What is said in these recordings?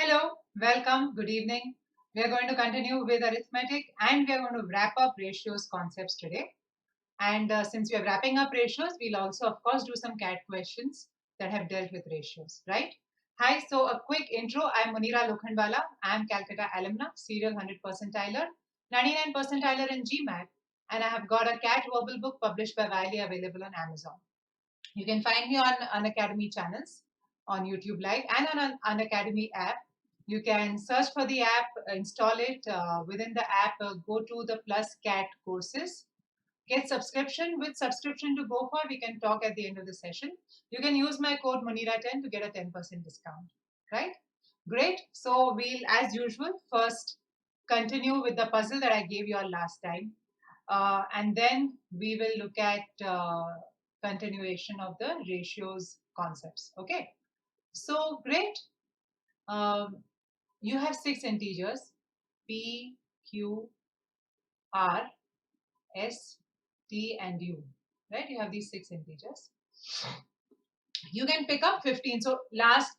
Hello, welcome, good evening. We are going to continue with arithmetic and we are going to wrap up ratios concepts today. And since we are wrapping up ratios, we'll also, of course, do some CAT questions that have dealt with ratios, right? Hi, so a quick intro. I'm Munira Lokhandwala. I'm Calcutta alumna, serial 100 percentiler, 99 percentiler in GMAT, and I have got a CAT verbal book published by Wiley available on Amazon. You can find me on Unacademy channels, on YouTube Live, and on Unacademy app. You can search for the app, install it. Within the app, go to the Plus CAT courses. Get subscription. With subscription to go for, we can talk at the end of the session. You can use my code Munira10 to get a 10% discount. Right? Great. So we'll, as usual, first continue with the puzzle that I gave you all last time. And then we will look at continuation of the ratios concepts. Okay. So great. You have 6 integers P, Q, R, S, T, and U. Right? You have these 6 integers. You can pick up 15. So last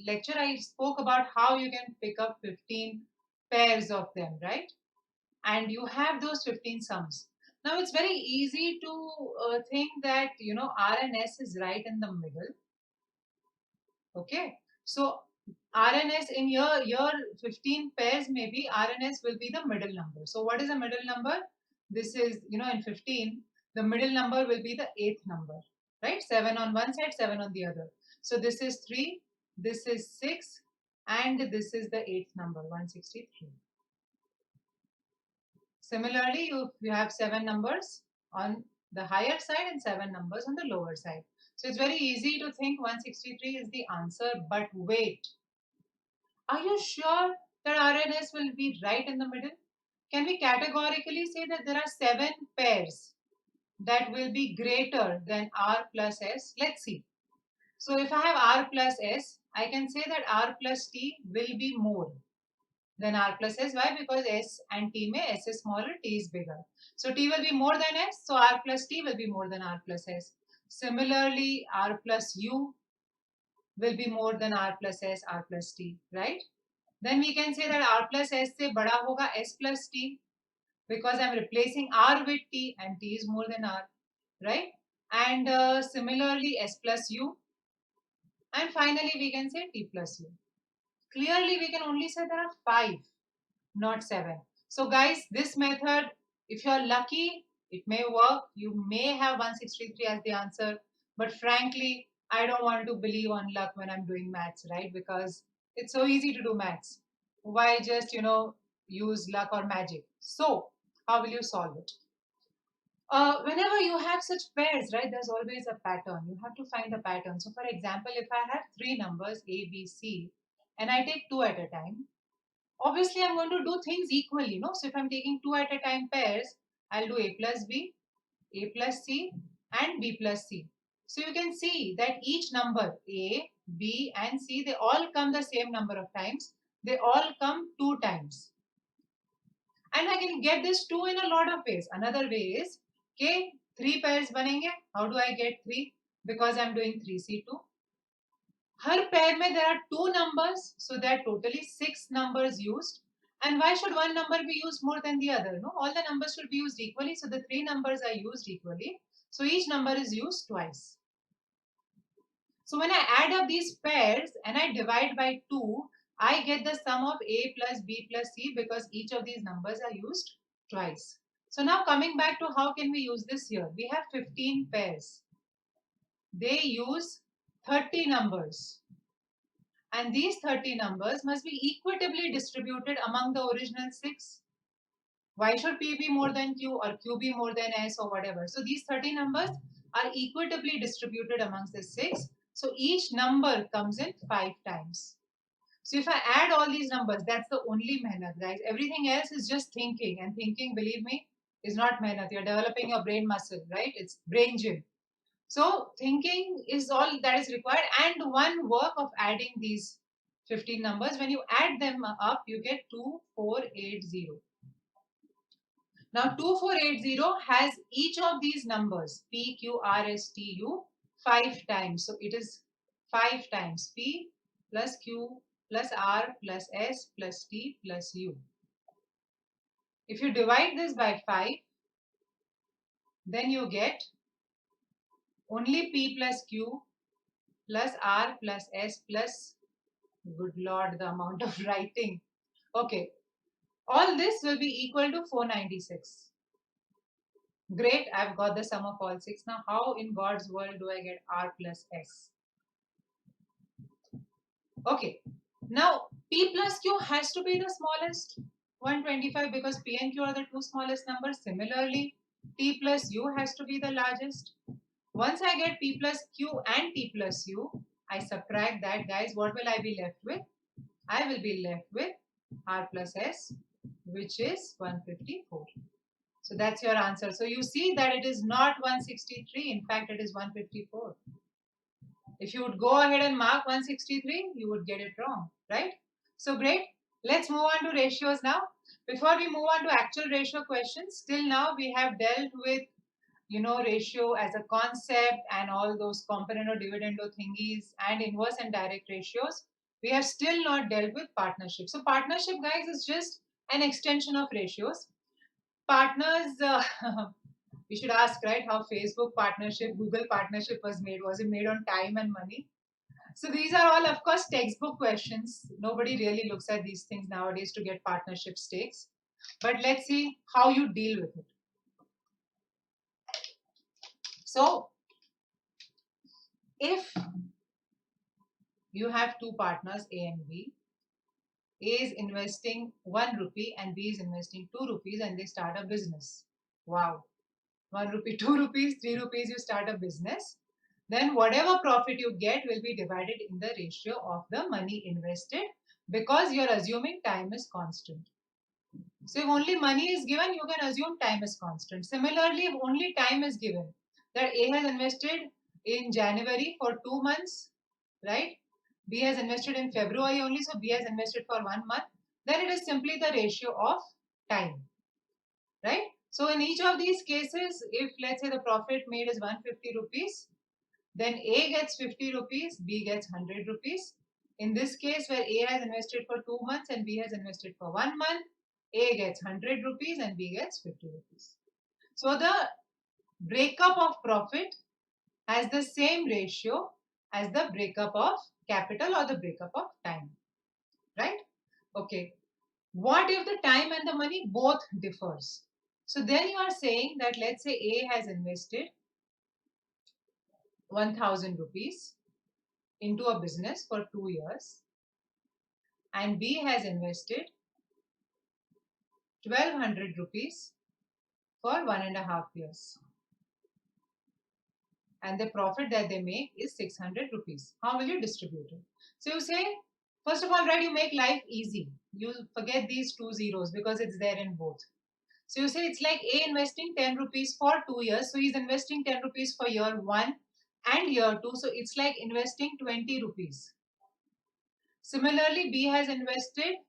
lecture I spoke about how you can pick up 15 pairs of them, right? And you have those 15 sums. Now it's very easy to think that R and S is right in the middle. Okay, so R and S in your 15 pairs, maybe R and S will be the middle number. So what is the middle number? This is, in 15, the middle number will be the 8th number, right? 7 on one side, 7 on the other. So this is 3, this is 6, and this is the 8th number, 163. Similarly, you have 7 numbers on the higher side and 7 numbers on the lower side. So it's very easy to think 163 is the answer, but wait. Are you sure that RNS will be right in the middle? Can we categorically say that there are 7 pairs that will be greater than R plus S? Let's see. So if I have R plus S, I can say that R plus T will be more than R plus S. Why? Because S and T may S is smaller, T is bigger. So T will be more than S, so R plus T will be more than R plus S. Similarly, R plus U will be more than R plus S, R plus T, right? Then we can say that R plus S se bada hoga S plus T because I'm replacing R with T and T is more than R, right? And similarly, S plus U. And finally, we can say T plus U. Clearly, we can only say there are 5, not 7. So guys, this method, if you're lucky, it may work. You may have 163 as the answer. But frankly, I don't want to believe on luck when I'm doing maths, right? Because it's so easy to do maths. Why just, use luck or magic? So how will you solve it? Whenever you have such pairs, right, there's always a pattern. You have to find the pattern. So for example, if I have 3 numbers A, B, C, and I take 2 at a time, obviously I'm going to do things equally, no? So if I'm taking 2 at a time pairs, I'll do A plus B, A plus C, and B plus C. So you can see that each number A, B, and C, they all come the same number of times. They all come 2 times. And I can get this 2 in a lot of ways. Another way is, okay, 3 pairs banenge. How do I get 3? Because I'm doing 3C2. Her pair में there are 2 numbers, so there are totally 6 numbers used. And why should one number be used more than the other? No, all the numbers should be used equally, so the 3 numbers are used equally. So each number is used twice. So when I add up these pairs and I divide by 2, I get the sum of A plus B plus C because each of these numbers are used twice. So now coming back to how can we use this here? We have 15 pairs. They use 30 numbers. And these 30 numbers must be equitably distributed among the original 6. Why should P be more than Q or Q be more than S or whatever? So these 30 numbers are equitably distributed amongst the 6. So each number comes in 5 times. So if I add all these numbers, that's the only mehnat, guys. Everything else is just thinking. And thinking, believe me, is not mehnat. You're developing your brain muscle, right? It's brain gym. So thinking is all that is required, and one work of adding these 15 numbers. When you add them up, you get 2480. Now 2480 has each of these numbers P, Q, R, S, T, U 5 times. So it is 5 times P plus Q plus R plus S plus T plus U. If you divide this by 5, then you get only P plus Q plus R plus S plus, good lord, the amount of writing. Okay, all this will be equal to 496. Great, I've got the sum of all 6. Now, how in God's world do I get R plus S? Okay, now P plus Q has to be the smallest, 125, because P and Q are the two smallest numbers. Similarly, T plus U has to be the largest. Once I get P plus Q and T plus U, I subtract that, guys. What will I be left with? I will be left with R plus S, which is 154. So that's your answer. So you see that it is not 163. In fact, it is 154. If you would go ahead and mark 163, you would get it wrong, right? So great. Let's move on to ratios now. Before we move on to actual ratio questions, till now we have dealt with, ratio as a concept and all those component or dividend or thingies and inverse and direct ratios. We have still not dealt with partnership. So partnership, guys, is just an extension of ratios. Partners, we should ask, right, how Facebook partnership, Google partnership was made. Was it made on time and money? So these are all, of course, textbook questions. Nobody really looks at these things nowadays to get partnership stakes. But let's see how you deal with it. So if you have two partners, A and B, A is investing 1 rupee and B is investing 2 rupees, and they start a business. Wow. 1 rupee, 2 rupees, 3 rupees, you start a business. Then whatever profit you get will be divided in the ratio of the money invested, because you're assuming time is constant. So if only money is given, you can assume time is constant. Similarly, if only time is given, that A has invested in January for 2 months, right? B has invested in February only, so B has invested for 1 month. Then it is simply the ratio of time, right? So in each of these cases, if let's say the profit made is 150 rupees, then A gets 50 rupees, B gets 100 rupees. In this case, where A has invested for 2 months and B has invested for 1 month, A gets 100 rupees and B gets 50 rupees. So the breakup of profit has the same ratio as the breakup of capital or the breakup of time, right? Okay. What if the time and the money both differs? So then you are saying that let's say A has invested 1000 rupees into a business for 2 years and B has invested 1200 rupees for 1.5 years. And the profit that they make is 600 rupees. How will you distribute it? So you say, first of all, right, you make life easy. You forget these 2 zeros because it's there in both. So you say it's like A investing 10 rupees for 2 years. So he's investing 10 rupees for year 1 and year 2. So it's like investing 20 rupees. Similarly, B has invested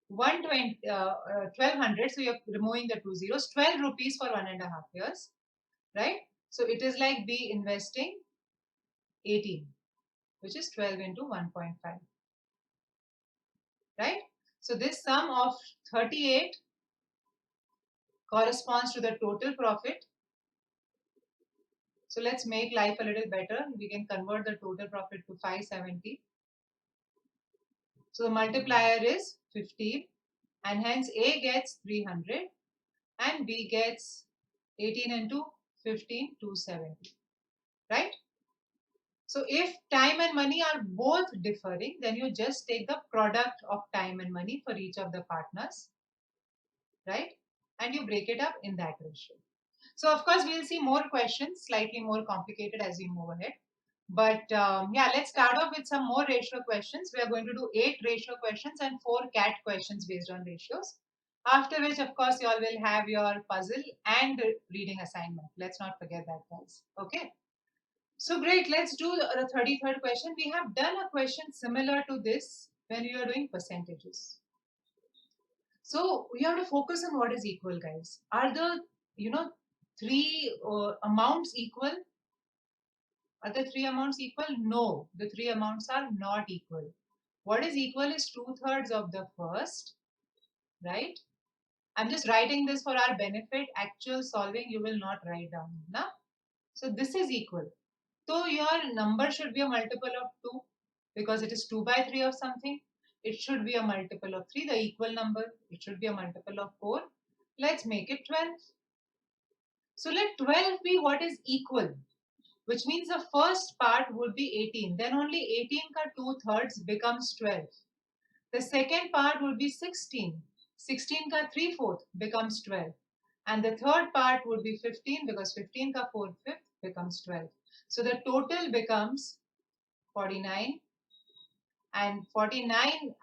1200. So you're removing the 2 zeros, 12 rupees for 1.5 years, right? So it is like B investing 18, which is 12 into 1.5, right? So this sum of 38 corresponds to the total profit. So let's make life a little better. We can convert the total profit to 570. So the multiplier is 15, and hence A gets 300 and B gets 18 into 15, 270, right? So if time and money are both differing, then you just take the product of time and money for each of the partners, right? And you break it up in that ratio. So of course, we'll see more questions, slightly more complicated as we move ahead. But yeah, let's start off with some more ratio questions. We are going to do 8 ratio questions and 4 CAT questions based on ratios. After which, of course, you all will have your puzzle and reading assignment. Let's not forget that, guys. Okay. So great, let's do the 33rd question. We have done a question similar to this when we are doing percentages. So we have to focus on what is equal, guys. Are the, 3 amounts equal? Are the 3 amounts equal? No, the 3 amounts are not equal. What is equal is 2/3 of the first, right? I'm just writing this for our benefit. Actual solving you will not write down. Na? So this is equal. So your number should be a multiple of 2 because it is 2 by 3 of something. It should be a multiple of 3, the equal number. It should be a multiple of 4. Let's make it 12. So let 12 be what is equal, which means the first part would be 18. Then only 18 ka 2/3 becomes 12. The second part would be 16. 16 ka 3/4 becomes 12. And the third part would be 15 because 15 ka 4/5 becomes 12. So the total becomes 49, and 49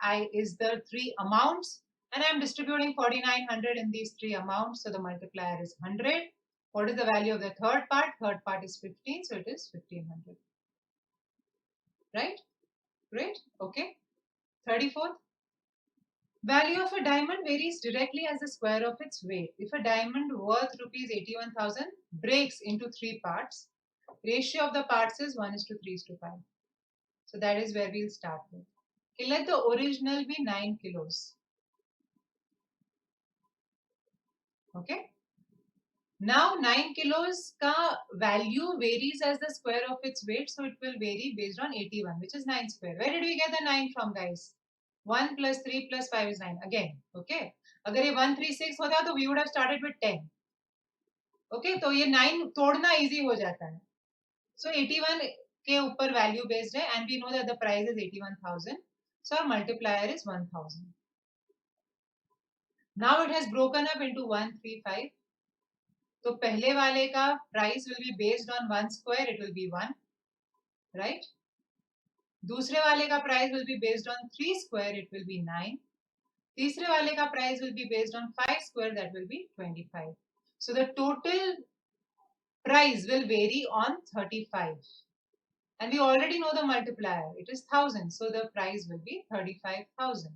is the three amounts, and I'm distributing 4900 in these three amounts, so the multiplier is 100. What is the value of the third part? Third part is 15, so it is 1500. Right? Great. Okay. 34th. Value of a diamond varies directly as the square of its weight. If a diamond worth rupees 81,000 breaks into three parts, ratio of the parts is 1:3:5. So that is where we'll start with. Okay, let the original be 9 kilos. Okay. Now 9 kilos ka value varies as the square of its weight, so it will vary based on 81, which is 9 square. Where did we get the 9 from, guys? 1 plus 3 plus 5 is 9. Again, okay. अगर ये 136 होता तो we would have started with 10. Okay, तो ये 9 तोड़ना easy हो जाता है. So 81 के ऊपर value based है, and we know that the price is 81,000. So our multiplier is 1,000. Now it has broken up into 135. तो पहले वाले का price will be based on 1 square, it will be 1, right. दूसरे वाले का price will be based on 3 square, it will be 9. तीसरे वाले का price will be based on 5 square, that will be 25. So the total price will vary on 35, and we already know the multiplier, it is 1000, so the price will be 35,000.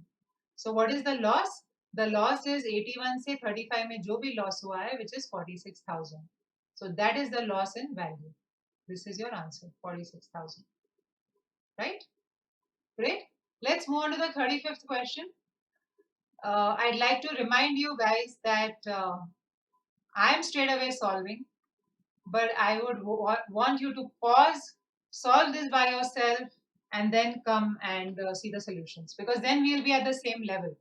So what is the loss? The loss is 81 से 35 में जो भी loss हुआ है, which is 46,000. So that is the loss in value. This is your answer, 46,000. Right? Great. Let's move on to the 35th question. I'd like to remind you guys that I am straight away solving, but I would want you to pause, solve this by yourself, and then come and see the solutions, because then we'll be at the same level.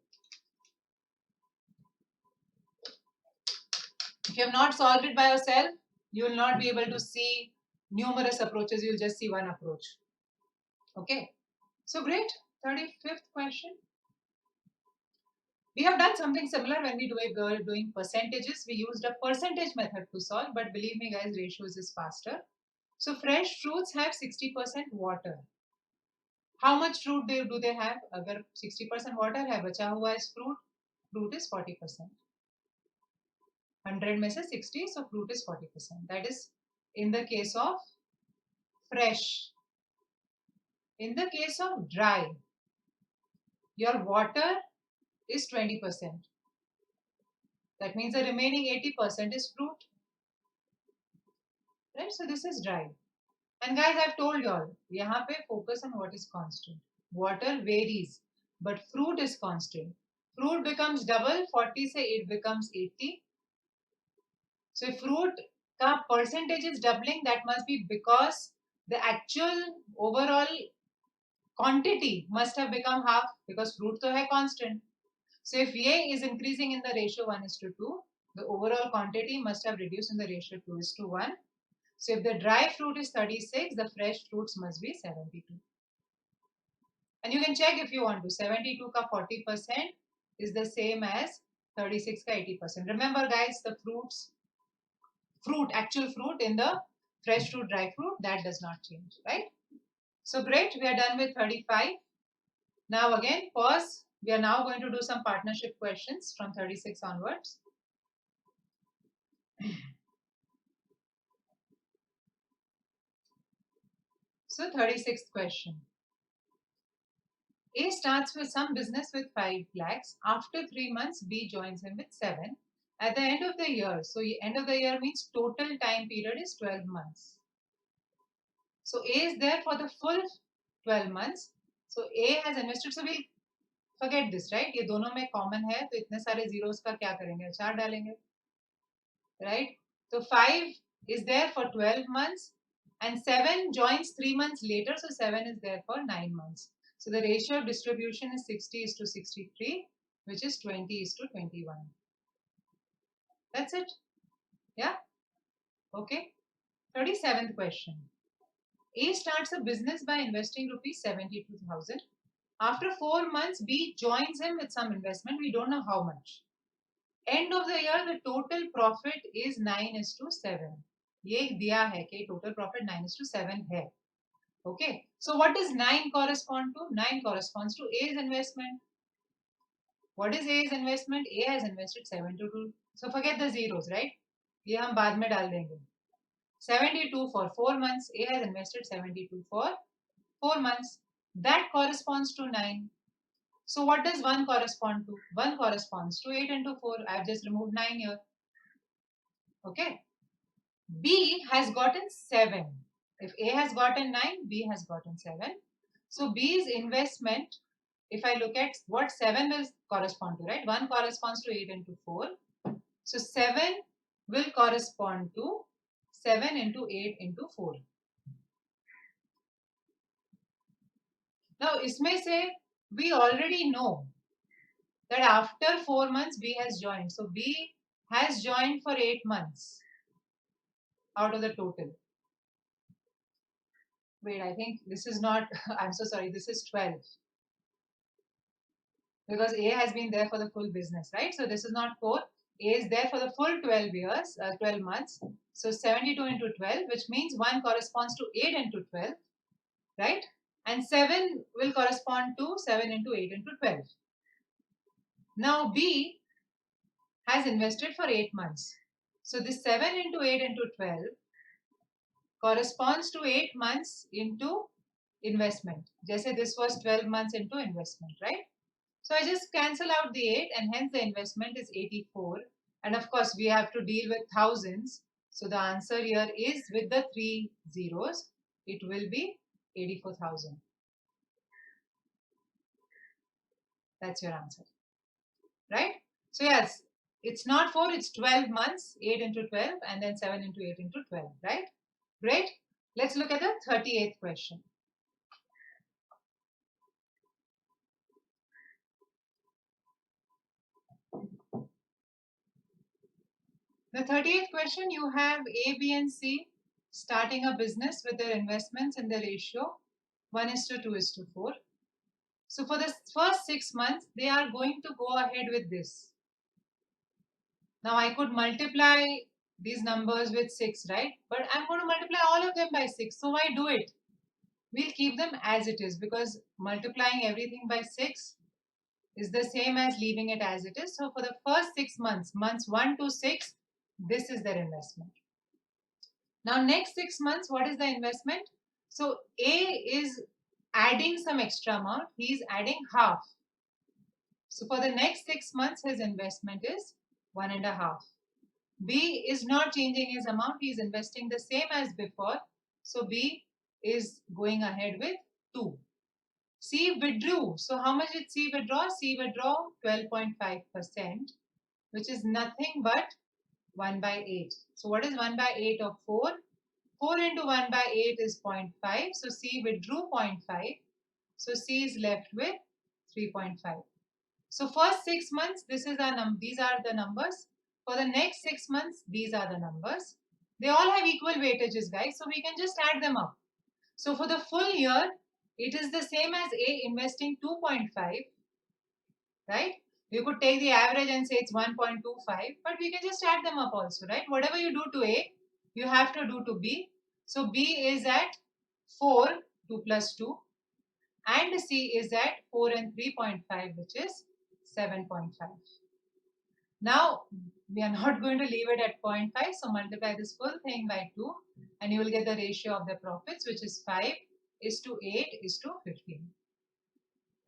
If you have not solved it by yourself, you will not be able to see numerous approaches. You'll just see one approach. Okay. So great. 35th question. We have done something similar when we were doing percentages. We used a percentage method to solve, but believe me guys, ratios is faster. So fresh fruits have 60% water. How much fruit do they have? अगर 60% water है, बचा हुआ is fruit is 40%. 100 में से 60, so fruit is 40%. That is in the case of fresh. In the case of dry, your water is 20%. That means the remaining 80% is fruit. Right? So this is dry. And guys, I've told you all, यहाँ पे focus on what is constant. Water varies, but fruit is constant. Fruit becomes double, 40 से it becomes 80. So if fruit का percentage is doubling, that must be because the actual overall quantity must have become half, because fruit तो है constant. So if A is increasing in the ratio 1:2, the overall quantity must have reduced in the ratio 2:1. So if the dry fruit is 36, the fresh fruits must be 72. And you can check if you want to. 72 ka 40% is the same as 36 ka 80%. Remember guys, the actual fruit in the fresh fruit, dry fruit, that does not change, right? So great, we are done with 35. Now again, pause. We are now going to do some partnership questions from 36 onwards. So 36th question. A starts with some business with 5 lakhs. After 3 months, B joins him with 7. At the end of the year, so end of the year means total time period is 12 months. So A is there for the full 12 months. So A has invested, so we'll forget this, right? ये दोनों में common है, तो इतने सारे zeros का क्या करेंगे? 4 डालेंगे, right? So 5 is there for 12 months and 7 joins 3 months later, so 7 is there for 9 months. So the ratio of distribution is 60 is to 63, which is 20 is to 21. That's it. Yeah? Okay. 37th question. A starts a business by investing rupees 72,000. After 4 months, B joins him with some investment. We don't know how much. End of the year, the total profit is 9 is to 7. ये दिया है कि total profit 9 is to 7 है. Okay. So what does 9 correspond to? 9 corresponds to A's investment. What is A's investment? A has invested 72. So forget the zeros, right? ये हम बाद में डाल देंगे. 72 for 4 months. A has invested 72 for 4 months. That corresponds to 9. So what does 1 correspond to? 1 corresponds to 8 into 4. I have just removed 9 here. Okay. B has gotten 7. If A has gotten 9, B has gotten 7. So B's investment, if I look at what 7 will correspond to, right? 1 corresponds to 8 into 4. So 7 will correspond to 7 into 8 into 4. Now, इसमें से we already know that after 4 months B has joined. So B has joined for 8 months out of the total. Wait, I think this is not, I'm so sorry, this is 12. Because A has been there for the full business, right? So this is not 4. A is there for the full 12 years, 12 months. So 72 into 12, which means 1 corresponds to 8 into 12, right? And 7 will correspond to 7 into 8 into 12. Now B has invested for 8 months. So this 7 into 8 into 12 corresponds to 8 months into investment. Jaise this was 12 months into investment, right? So I just cancel out the 8 and hence the investment is 84. And of course, we have to deal with thousands. So the answer here is with the 3 zeros, it will be 84,000. That's your answer, right? So yes, it's not 4, it's 12 months, 8 into 12 and then 7 into 8 into 12, right? Great. Let's look at the 38th question. The 38th question, you have A, B, and C starting a business with their investments in the ratio 1 is to 2 is to 4. So for the first 6 months, they are going to go ahead with this. Now I could multiply these numbers with 6, right? But I'm going to multiply all of them by 6. So why do it? We'll keep them as it is because multiplying everything by 6 is the same as leaving it as it is. So for the first 6 months, months 1 to 6, this is their investment. Now next 6 months, what is the investment? So A is adding some extra amount. He is adding half. So for the next 6 months, his investment is 1.5. B is not changing his amount. He is investing the same as before. So B is going ahead with 2. C withdrew. So how much did C withdraw? C withdraw 12.5%, which is nothing but 1 by 8. So what is 1 by 8 of 4? 4 into 1 by 8 is 0.5. So C withdrew 0.5. So C is left with 3.5. So first 6 months, these are the numbers. For the next 6 months, these are the numbers. They all have equal weightages, guys. So we can just add them up. So for the full year, it is the same as A investing 2.5, right? You could take the average and say it's 1.25, but we can just add them up also, right? Whatever you do to A, you have to do to B. So B is at 4, 2 plus 2, and C is at 4 and 3.5, which is 7.5. Now, we are not going to leave it at 0.5, so multiply this full thing by 2, and you will get the ratio of the profits, which is 5 is to 8 is to 15.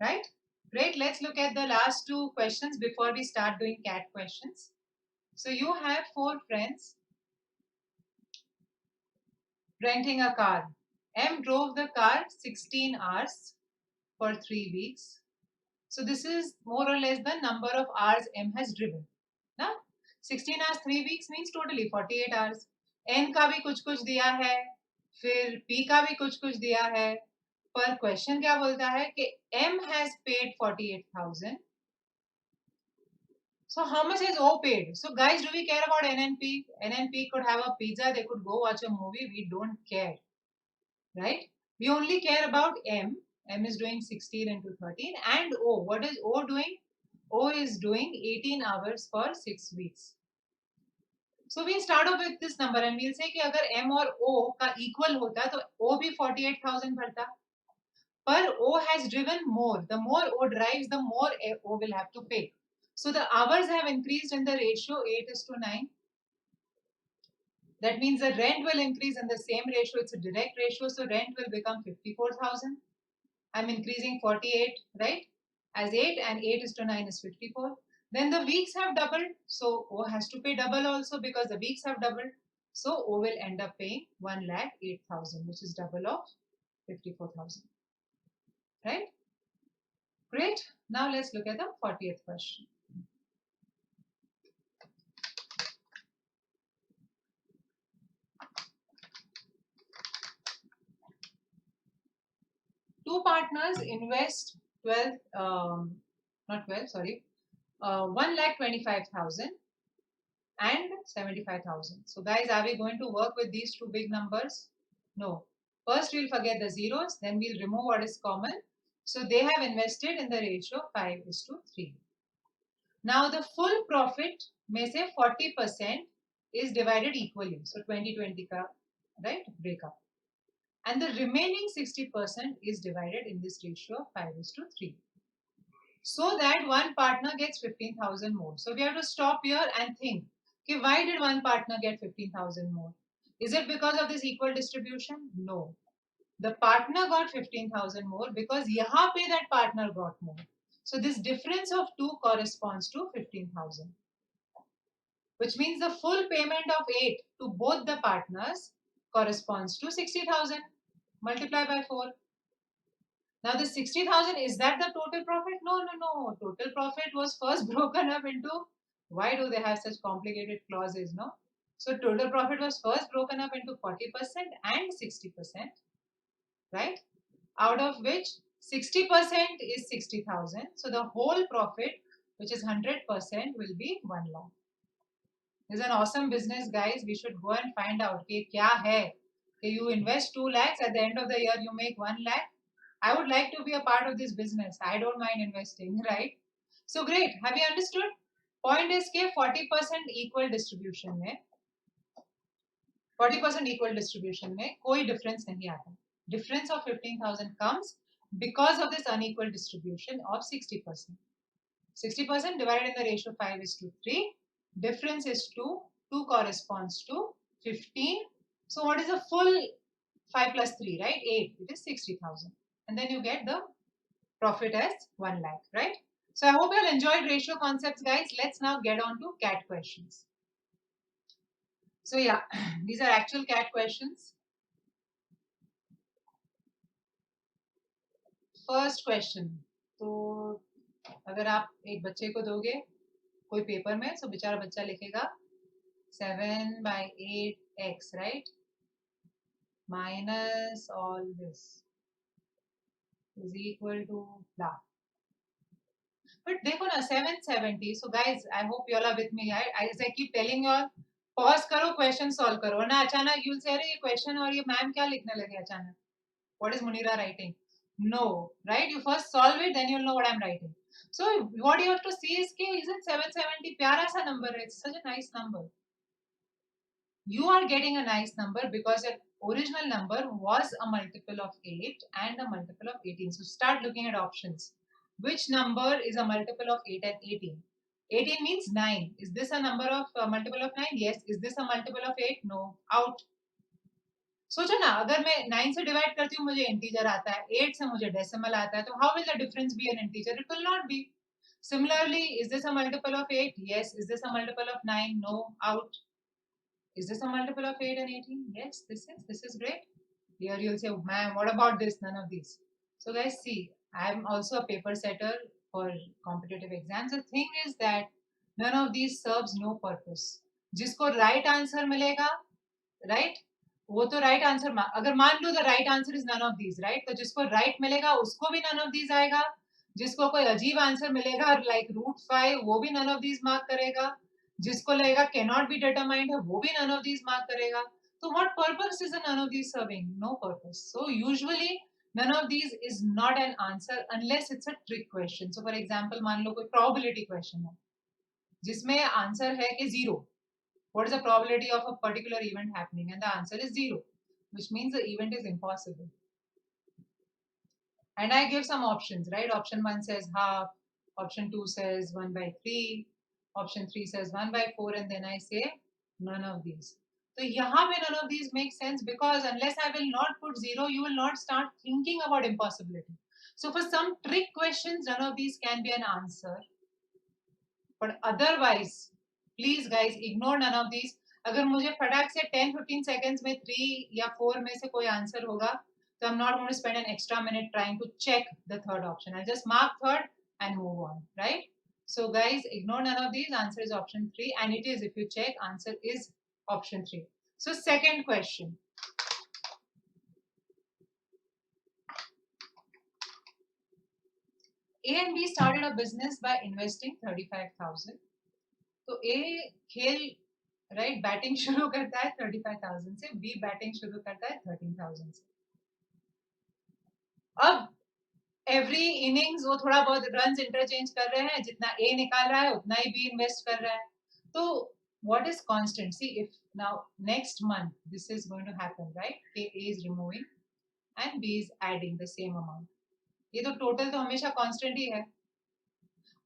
Right? Great. Let's look at the last 2 questions before we start doing CAT questions. So you have 4 friends renting a car. M drove the car 16 hours for 3 weeks. So this is more or less the number of hours M has driven. Now 16 hours 3 weeks means totally 48 hours. N का भी कुछ कुछ दिया है, फिर P का भी कुछ कुछ दिया है, पर क्वेश्चन क्या बोलता है कि M has paid 48,000. So how much has O paid? So guys, do we care about NNP? NNP could have a pizza, they could go watch a movie. We don't care, right? We only care about M. M is doing 16 into 13, and O. What is O doing? O is doing 18 hours for 6 weeks. So we start off with this number and we'll say कि अगर M और O का equal होता तो O भी 48,000 भरता. But O has driven more. The more O drives, the more O will have to pay. So the hours have increased in the ratio 8:9. That means the rent will increase in the same ratio. It's a direct ratio, so rent will become 54,000. I'm increasing 48, right? As 8 and 8:9 is 54. Then the weeks have doubled, so O has to pay double also because the weeks have doubled. So O will end up paying 1,08,000, which is double of 54,000. Right? Great. Now let's look at the 40th question. Two partners invest 1,25,000 and 75,000. So guys, are we going to work with these two big numbers? No. First we'll forget the zeros, then we'll remove what is common. So they have invested in the ratio 5:3. Now the full profit, may say 40% is divided equally. So 20-20 ka, right, breakup. And the remaining 60% is divided in this ratio of 5:3. So that one partner gets 15,000 more. So we have to stop here and think, okay, why did one partner get 15,000 more? Is it because of this equal distribution? No. The partner got 15,000 more because yahan pe that partner got more. So this difference of 2 corresponds to 15,000. Which means the full payment of 8 to both the partners corresponds to 60,000. Multiply by 4. Now the 60,000, is that the total profit? No. Total profit was first broken up into, why do they have such complicated clauses, no? So total profit was first broken up into 40% and 60%, right? Out of which 60% is 60,000. So the whole profit, which is 100%, will be 1 lakh. It's an awesome business, guys. We should go and find out कि क्या है. You invest 2 lakhs, at the end of the year you make 1 lakh. I would like to be a part of this business. I don't mind investing, right? So great. Have you understood? Point is कि 40% equal distribution में 40% equal distribution में कोई difference नहीं आता. Difference of 15,000 comes because of this unequal distribution of 60%. 60% divided in the ratio 5:3. Difference is 2. 2 corresponds to 15. So what is the full 5 plus 3, right? 8. It is 60,000. And then you get the profit as 1 lakh, right? So I hope you all enjoyed ratio concepts, guys. Let's now get on to CAT questions. So yeah, these are actual CAT questions. First question. तो अगर आप एक बच्चे को दोगे कोई paper में, तो बेचारा बच्चा लिखेगा 7/8x, right? Minus all this is equal to blah. But देखो ना 770. So guys, I hope you all are with me. As I keep telling you all, pause करो, question solve करो. वरना अचानक you'll say अरे ये question और ये मैम क्या लिखने लगे अचानक. What is Munira writing? No, right? You first solve it, then you'll know what I'm writing. So what you have to see is कि isn't 770 प्यारा सा number है? It's such a nice number. You are getting a nice number because your original number was a multiple of 8 and a multiple of 18. So start looking at options. Which number is a multiple of 8 and 18? 18 means 9. Is this a number of multiple of 9? Yes. Is this a multiple of 8? No. Out. सोचो ना, अगर मैं 9 से divide करती हूँ मुझे integer आता है, 8 से मुझे डेसिमल आता है, तो how will the difference be an integer? It will not be. Similarly, is this a multiple of 8? Yes. Is this a multiple of 9? No. Out. Is this a multiple of 8 and 18? Yes, this is. This is great. Here you'll say, ma'am, what about this? None of these. So guys, see, I am also a paper setter for competitive exams. The thing is that none of these serves no purpose. जिसको right answer मिलेगा, right? वो तो right answer अगर मान लो the right answer is none of these, right? तो जिसको right मिलेगा उसको भी none of these आएगा. जिसको कोई अजीब आंसर मिलेगा like √5 वो भी none of these मार्क करेगा. जिसको लगेगा cannot be determined है वो भी none of these मार्क करेगा. So what purpose is a none of these serving? No purpose. So usually none of these is not an answer unless it's a trick question. So for example मान लो कोई probability question है जिसमें answer है कि 0. What is the probability of a particular event happening? And the answer is 0, which means the event is impossible. And I give some options, right? Option 1 says half, option 2 says 1 by 3, option 3 says 1 by 4, and then I say none of these. So यहाँ पे none of these make sense because unless I will not put 0, you will not start thinking about impossibility. So for some trick questions, none of these can be an answer. But otherwise, please guys ignore none of these. अगर मुझे फटाक से 10-15 seconds में 3 या 4 में से कोई answer होगा so I'm not going to spend an extra minute trying to check the third option. I'll just mark third and move on, right? So guys, ignore none of these. Answer is option 3, and it is, if you check, answer is option 3. So second question. A and B started a business by investing 35,000. तो A खेल right batting शुरू करता है 35,000 से, B batting शुरू करता है 13,000 से. अब एवरी इनिंग्स वो थोड़ा बहुत रन्स इंटरचेंज कर रहे हैं, जितना ए निकाल रहा है उतना ही बी इन्वेस्ट कर रहा है. तो what is constant? See, if now next month this is going to happen, right? A is removing and B is adding the same amount. ये तो टोटल तो हमेशा कांस्टेंट ही है.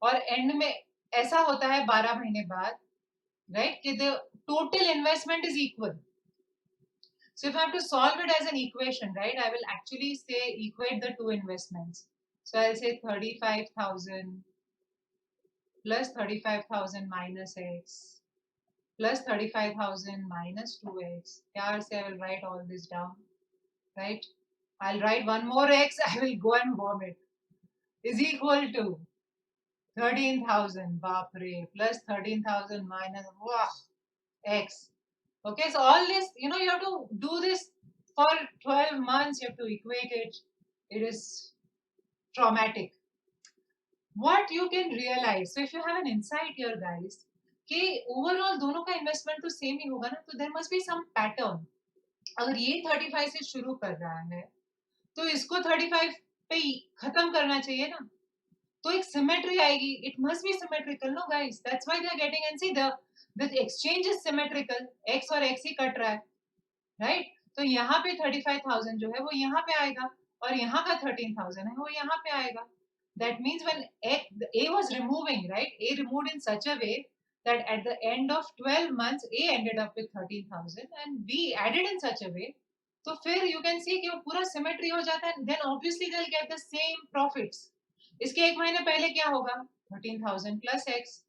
और एंड में ऐसा होता है 12 महीने बाद, right? कि the total investment is equal. So if I have to solve it as an equation, right, I will actually say equate the two investments. So I'll say 35,000 plus 35,000 minus x plus 35,000 minus 2x. Here say I will write all this down, right? I'll write one more x, I will go and vomit, is equal to 13,000 Bapre plus 13,000 minus x. Okay, so all this, you have to do this for 12 months, you have to equate it. It is traumatic. What you can realize, so if you have an insight here guys, कि overall दोनों का investment तो same ही होगा ना, तो there must be some pattern. अगर ये 35 से शुरू कर रहा है, तो इसको 35 पे खत्म करना चाहिए ना, तो एक symmetry आएगी. It must be symmetrical, no guys? That's why they are getting, and see the exchange is symmetrical. X और X ही कट रहा है, right? तो यहाँ पे 35,000 जो है वो यहाँ पे आएगा और यहाँ का 13,000 है वो यहाँ पे आएगा. That means when A was removing, right? A removed in such a way that at the end of 12 months A ended up with 13,000 and B added in such a way. तो फिर you can see कि वो पूरा symmetry हो जाता है. Then obviously they'll get the same profits. इसके एक महीने पहले क्या होगा? 13,000 plus X.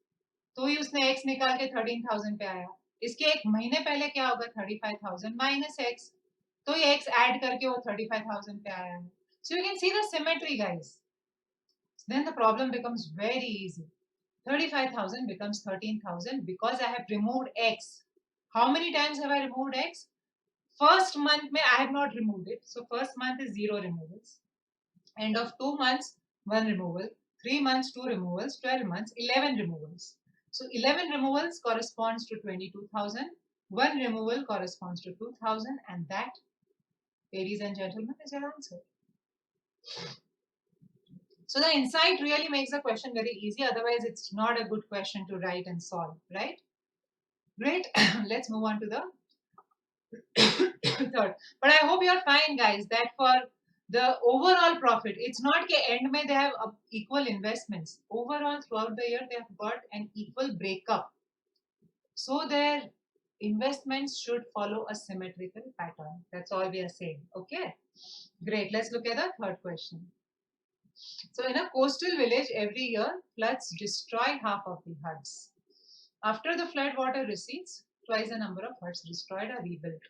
तो ही उसने X निकाल के 13,000 पे आया. इसके एक महीने पहले क्या होगा? 35,000 minus X. तो ये X add करके वो 35,000 पे आया है. So you can see the symmetry, guys. Then the problem becomes very easy. 35,000 becomes 13,000 because I have removed X. How many times have I removed X? First month mein I have not removed it. So first month is 0 removals. End of 2 months, 1 removal. 3 months, 2 removals. 12 months, 11 removals. So 11 removals corresponds to 22,000. 1 removal corresponds to 2,000, and that, ladies and gentlemen, is your answer. So the insight really makes the question very easy. Otherwise, it's not a good question to write and solve, right? Great. Let's move on to the third. But I hope you're fine, guys, that for the overall profit, it's not that end mein they have equal investments. Overall, throughout the year, they have got an equal breakup. So their investments should follow a symmetrical pattern. That's all we are saying. Okay, great. Let's look at the third question. So in a coastal village, every year, floods destroy half of the huts. After the flood water recedes, twice the number of huts destroyed are rebuilt.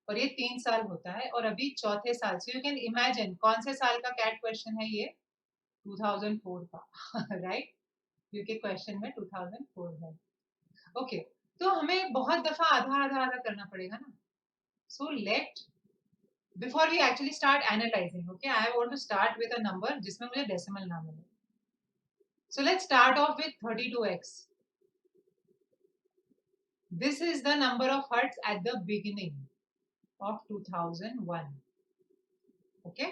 और ये 3 साल होता है और अभी चौथे साल. So you can imagine कौन से साल का कैट क्वेश्चन है ये? 2004 का राइट क्योंकि क्वेश्चन में 2004 है ओके तो हमें बहुत दफा आधा आधा आधा करना पड़ेगा ना so let before we actually start analysing okay I want to start with a number जिसमें मुझे डेसिमल ना मिले so let's start off with 32x this is the number of hertz at the beginning of 2001 okay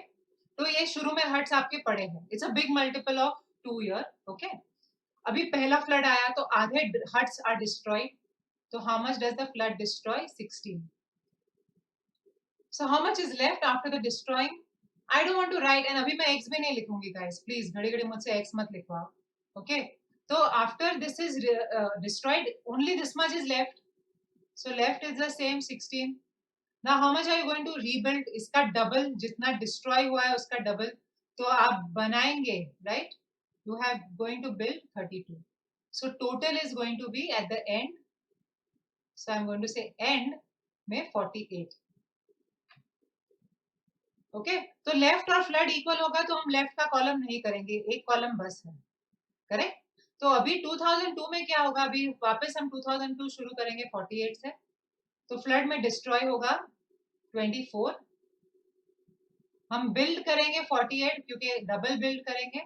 तो ये शुरू में hertz आपके पड़े हैं it's a big multiple of 2 year okay अभी पहला फ्लड आया तो आधे हर्ट्स आर डिस्ट्रॉयड तो how much does the flood destroy 16 so how much is left after the destroying I don't want to write and अभी मैं x भी नहीं लिखूंगी guys please घड़ी घड़ी मुझसे x मत लिखवाओ okay so after this is destroyed only this much is left so left is the same 16 now how much are you going to rebuild इसका डबल जितना डिस्ट्रॉय हुआ है उसका डबल तो आप बनाएंगे right you have going to build 32 so total is going to be at the end so I'm going to say end में 48 okay तो लेफ्ट और फ्लड इक्वल होगा तो हम लेफ्ट का कॉलम नहीं करेंगे एक कॉलम बस है करेक्ट तो अभी 2002 में क्या होगा अभी वापस हम 2002 शुरू करेंगे 48 से तो फ्लड में डिस्ट्रॉय होगा 24 हम बिल्ड करेंगे 48 क्योंकि डबल बिल्ड करेंगे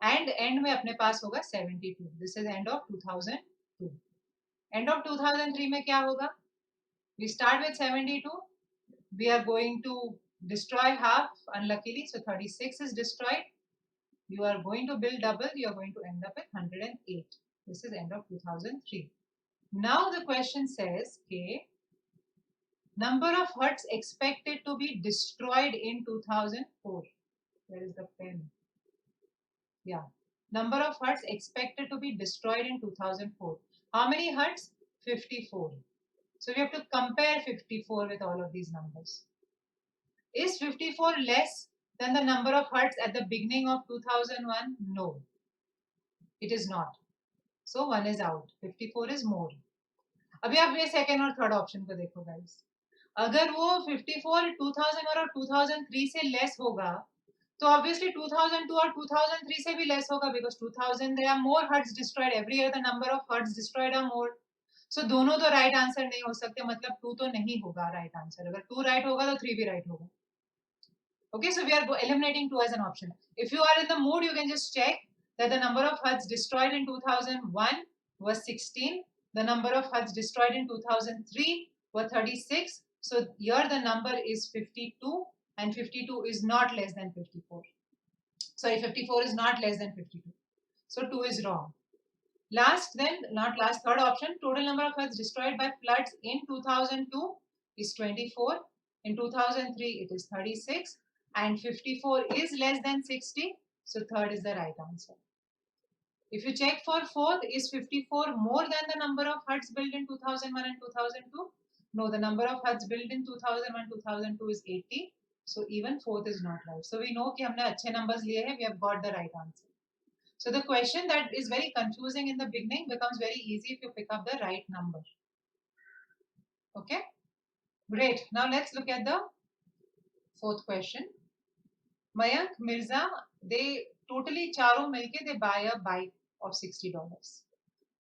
एंड में अपने पास होगा 72 this is end of 2002 end of 2003 में क्या होगा we start with 72 we are going to destroy half unluckily so 36 is destroyed you are going to build double you are going to end up with 108 this is end of 2003 now the question says okay number of hertz expected to be destroyed in 2004 where is the pen yeah number of hertz expected to be destroyed in 2004 how many hertz 54 so we have to compare 54 with all of these numbers Is 54 less than the number of hertz at the beginning of 2001? No, it is not. So 1 is out. 54 is more. अभी आप ये second और third option को देखो guys अगर वो 54 2000 और 2003 से लेस होगा तो ऑब्वियसली 2002 और 2003 से भी लेस होगा because 2000 there are more hertz destroyed every year the number of hertz destroyed are more so दोनों तो राइट आंसर नहीं हो सकते मतलब 2 तो नहीं होगा राइट आंसर अगर 2 राइट होगा तो 3 भी राइट होगा Okay, so we are eliminating 2 as an option. If you are in the mood, you can just check that the number of hertz destroyed in 2001 was 16. The number of hertz destroyed in 2003 was 36. So here the number is 52 and 52 is not less than 54. Sorry, 54 is not less than 52. So 2 is wrong. Last then, not last, third option, total number of hertz destroyed by floods in 2002 is 24. In 2003, it is 36. And 54 is less than 60, so third is the right answer. If you check for fourth, is 54 more than the number of hertz built in 2001 and 2002? No, the number of hertz built in 2001 2002 is 80, so even fourth is not right. So we know कि हमने अच्छे numbers लिए हैं, we have got the right answer. So the question that is very confusing in the beginning becomes very easy if you pick up the right number. Okay, great. Now let's look at the fourth question. Mayank, Mirza, they totally charo milke they buy a bike of $60.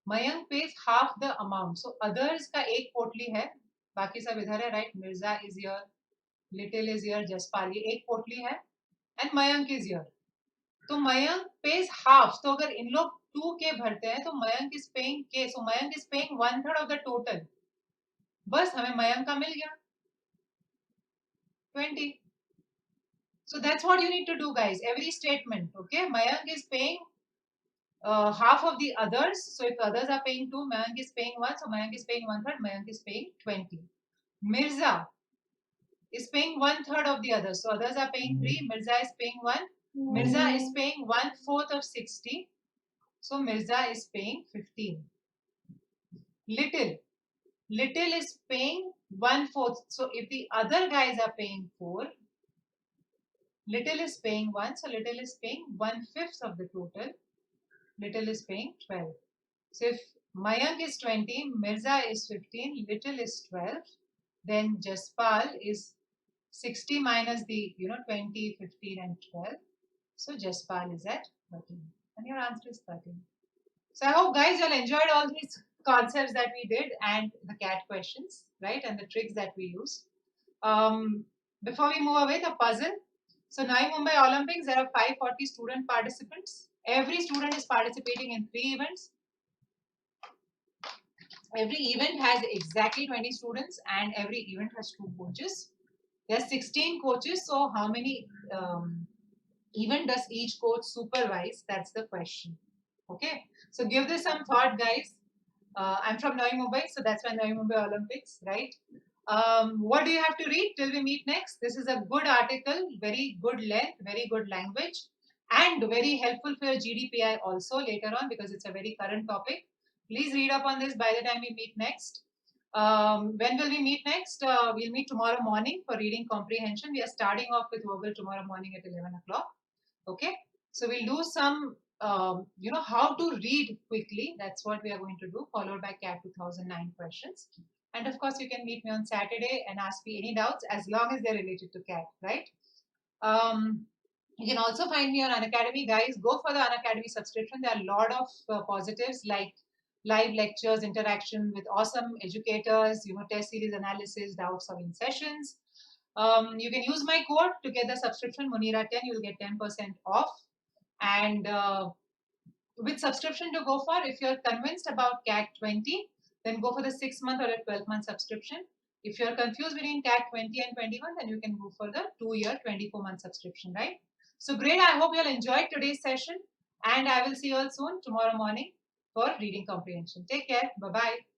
Mayank pays half the amount. So others का एक पोटली है, बाकी सब इधर है, right? Mirza is here, Little is here, Jaspal ये एक पोटली है, and Mayank is here. तो Mayank pays half. तो अगर इन लोग 2K भरते हैं तो Mayank is paying K. So Mayank is paying 1/3 of the total. बस हमें Mayank का मिल गया 20. So that's what you need to do, guys. Every statement, okay? Mayank is paying half of the others. So if others are paying 2, Mayank is paying 1. So Mayank is paying 1/3. Mayank is paying 20. Mirza is paying 1/3 of the others. So others are paying 3. Mirza is paying 1. Mirza is paying 1/4 of 60. So Mirza is paying 15. Little is paying 1/4. So if the other guys are paying 4, Little is paying 1, so Little is paying 1/5 of the total. Little is paying 12. So if Mayank is 20, Mirza is 15, Little is 12, then Jaspal is 60 minus the 20, 15 and 12. So Jaspal is at 13. And your answer is 13. So I hope guys you all enjoyed all these concepts that we did and the CAT questions, right? And the tricks that we used. Before we move away, the puzzle. So Navi Mumbai Olympics, there are 540 student participants. Every student is participating in 3 events. Every event has exactly 20 students and every event has 2 coaches. There are 16 coaches, so how many event does each coach supervise? That's the question. Okay, so give this some thought, guys. I'm from Navi Mumbai, so that's why Navi Mumbai Olympics, right? What do you have to read till we meet next? This is a good article, very good length, very good language, and very helpful for your GDPI also later on because it's a very current topic. Please read up on this by the time we meet next. When will we meet next? We'll meet tomorrow morning for reading comprehension. We are starting off with Vogel tomorrow morning at 11 o'clock. Okay, so we'll do some, how to read quickly. That's what we are going to do, followed by CAT 2009 questions. And of course, you can meet me on Saturday and ask me any doubts as long as they're related to CAT, right? You can also find me on Unacademy, guys. Go for the Unacademy subscription. There are a lot of positives like live lectures, interaction with awesome educators, test series analysis, doubt solving sessions. You can use my code to get the subscription, Munira10. You'll get 10% off. And with subscription to go for, if you're convinced about CAT 20, then go for the 6-month or a 12-month subscription. If you're confused between CAT 20 and 21, then you can go for the 2-year, 24-month subscription, right? So great. I hope you all enjoyed today's session. And I will see you all soon tomorrow morning for reading comprehension. Take care. Bye-bye.